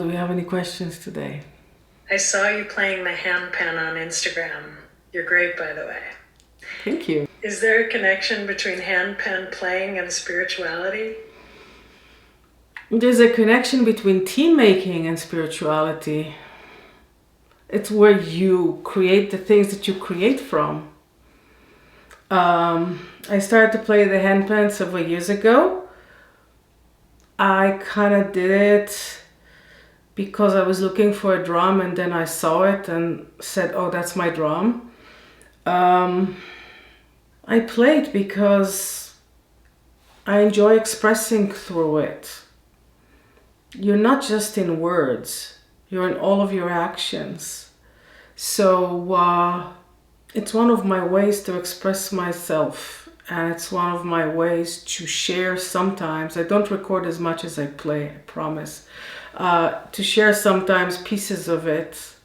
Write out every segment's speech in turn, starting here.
Do we have any questions today? I saw you playing the handpan on Instagram. You're great, by the way. Thank you. Is there a connection between handpan playing and spirituality? There's a connection between team making and spirituality. It's where you create the things that you create from. I started to play the handpan several years ago. I kind of did it because I was looking for a drum, and then I saw it and said, oh, that's my drum. I played because I enjoy expressing through it. You're not just in words, you're in all of your actions. So it's one of my ways to express myself, and it's one of my ways to share sometimes. I don't record as much as I play, I promise. To share sometimes pieces of it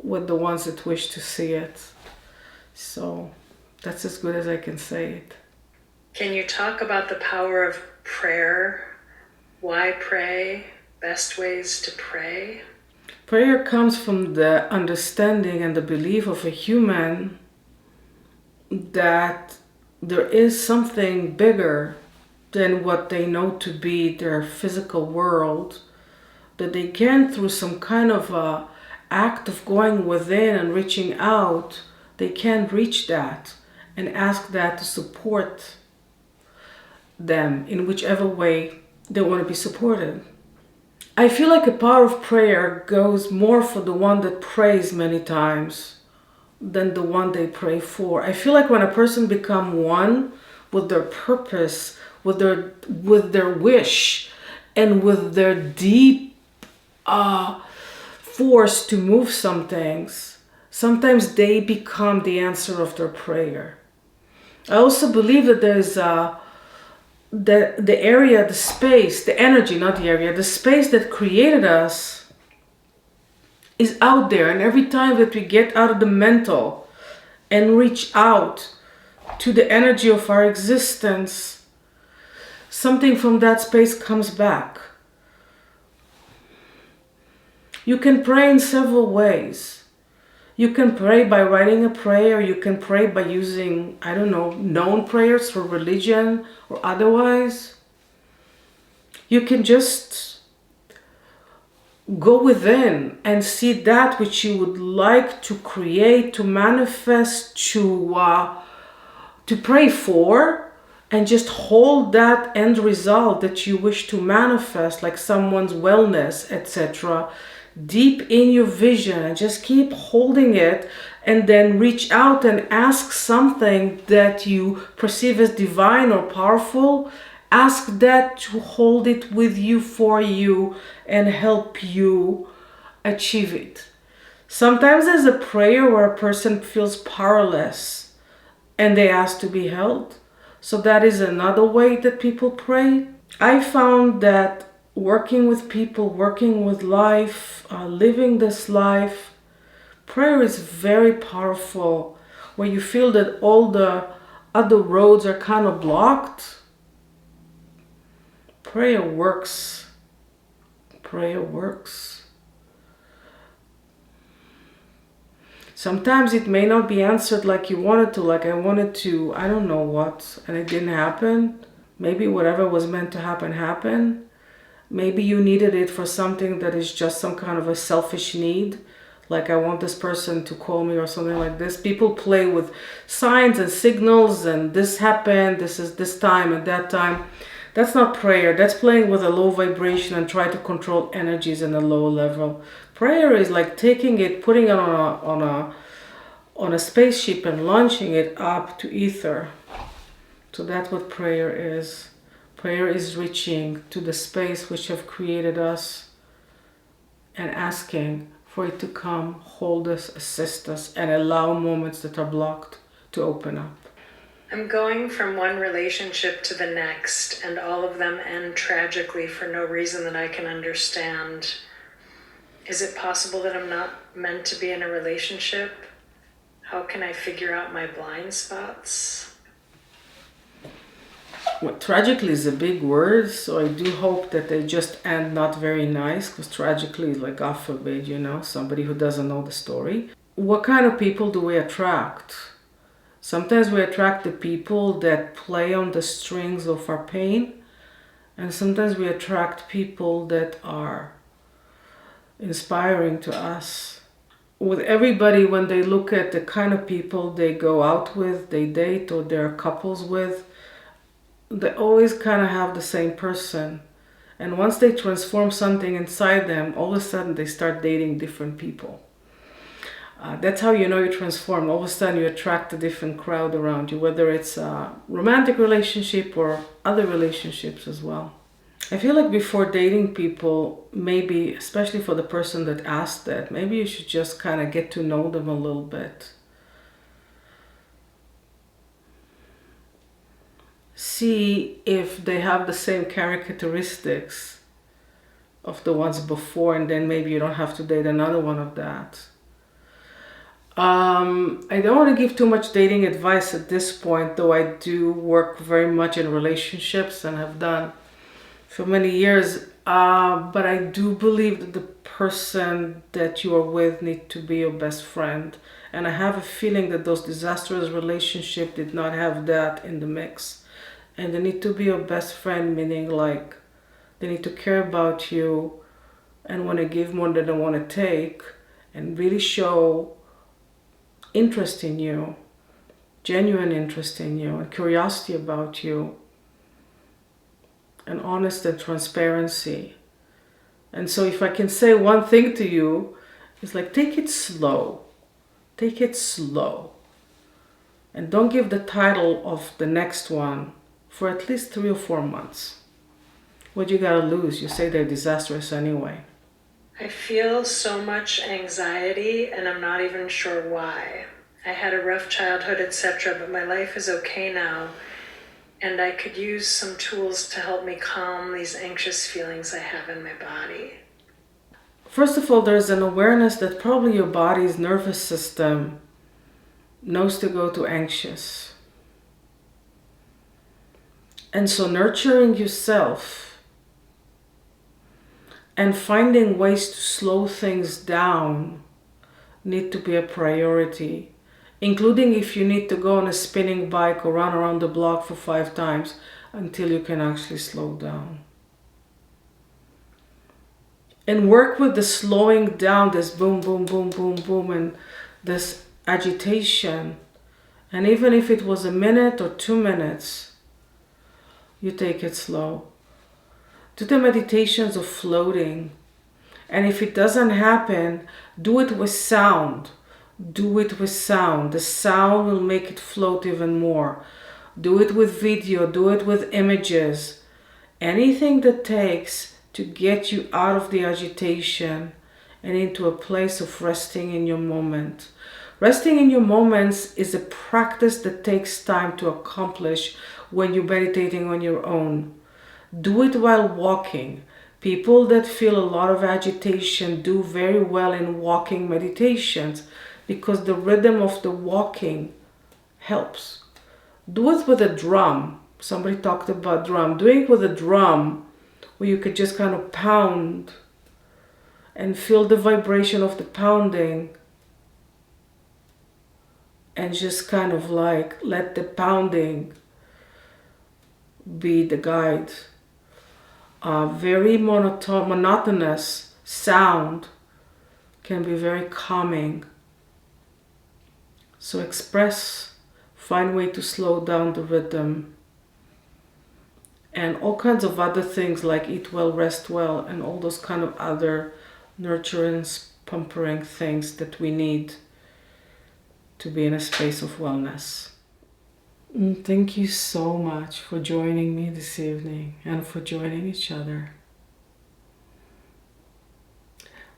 with the ones that wish to see it. So that's as good as I can say it. Can you talk about the power of prayer? Why pray? Best ways to pray? Prayer comes from the understanding and the belief of a human that there is something bigger than what they know to be their physical world, that they can, through some kind of act of going within and reaching out, they can reach that and ask that to support them in whichever way they want to be supported. I feel like the power of prayer goes more for the one that prays many times than the one they pray for. I feel like when a person becomes one with their purpose, with their wish, and with their deep force to move some things, sometimes they become the answer of their prayer. I also believe that there's the area, the space, the energy, not the area, the space that created us is out there. And every time that we get out of the mental and reach out to the energy of our existence, something from that space comes back. You can pray in several ways. You can pray by writing a prayer. You can pray by using, I don't know, known prayers for religion or otherwise. You can just go within and see that which you would like to create, to manifest, to pray for, and just hold that end result that you wish to manifest, like someone's wellness, etc., deep in your vision, and just keep holding it, and then reach out and ask something that you perceive as divine or powerful. Ask that to hold it with you, for you, and help you achieve it. Sometimes there's a prayer where a person feels powerless and they ask to be held. So that is another way that people pray. I found that working with people, working with life, living this life, prayer is very powerful. Where you feel that all the other roads are kind of blocked, prayer works. Prayer works. Sometimes it may not be answered like you wanted to, like I wanted to, I don't know what, and it didn't happen. Maybe whatever was meant to happen happened. Maybe you needed it for something that is just some kind of a selfish need. Like I want this person to call me or something like this. People play with signs and signals, and this happened, this is this time and that time. That's not prayer. That's playing with a low vibration and try to control energies in a low level. Prayer is like taking it, putting it on a spaceship and launching it up to ether. So that's what prayer is. Prayer is reaching to the space which have created us and asking for it to come, hold us, assist us, and allow moments that are blocked to open up. I'm going from one relationship to the next, and all of them end tragically for no reason that I can understand. Is it possible that I'm not meant to be in a relationship? How can I figure out my blind spots? Well, tragically is a big word, so I do hope that they just end not very nice, because tragically is like, God forbid, somebody who doesn't know the story. What kind of people do we attract? Sometimes we attract the people that play on the strings of our pain, and sometimes we attract people that are inspiring to us. With everybody, when they look at the kind of people they go out with, they date, or they're couples with, they always kind of have the same person. And once they transform something inside them, all of a sudden they start dating different people. That's how you know you transform. All of a sudden you attract a different crowd around you, whether it's a romantic relationship or other relationships as well. I feel like before dating people, maybe, especially for the person that asked that, maybe you should just kind of get to know them a little bit. See if they have the same characteristics of the ones before, and then maybe you don't have to date another one of that. I don't want to give too much dating advice at this point, though I do work very much in relationships and have done for many years. But I do believe that the person that you are with needs to be your best friend. And I have a feeling that those disastrous relationships did not have that in the mix. And they need to be your best friend, meaning like they need to care about you and want to give more than they want to take, and really show interest in you, genuine interest in you, and curiosity about you, and honest and transparency. And so if I can say one thing to you, it's like, take it slow. Take it slow. And don't give the title of the next one for at least 3 or 4 months. What you gotta lose? You say they're disastrous anyway. I feel so much anxiety, and I'm not even sure why. I had a rough childhood, etc., but my life is okay now, and I could use some tools to help me calm these anxious feelings I have in my body. First of all, there's an awareness that probably your body's nervous system knows to go to anxious. And so nurturing yourself and finding ways to slow things down need to be a priority, including if you need to go on a spinning bike or run around the block for 5 times until you can actually slow down. And work with the slowing down, this boom, boom, boom, boom, boom, and this agitation. And even if it was a minute or 2 minutes, you take it slow. Do the meditations of floating. And if it doesn't happen, do it with sound. Do it with sound. The sound will make it float even more. Do it with video. Do it with images. Anything that takes to get you out of the agitation and into a place of resting in your moment. Resting in your moments is a practice that takes time to accomplish when you're meditating on your own. Do it while walking. People that feel a lot of agitation do very well in walking meditations because the rhythm of the walking helps. Do it with a drum. Somebody talked about drum. Doing it with a drum where you could just kind of pound and feel the vibration of the pounding and just kind of like let the pounding be the guide. Very monotonous sound can be very calming. So express, find a way to slow down the rhythm. And all kinds of other things like eat well, rest well, and all those kind of other nurturing, pampering things that we need to be in a space of wellness. Thank you so much for joining me this evening and for joining each other.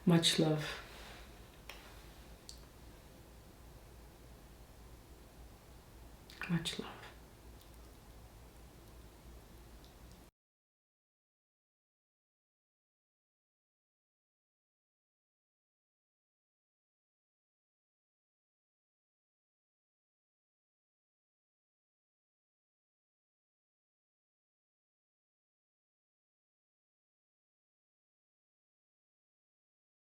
Much love. Much love.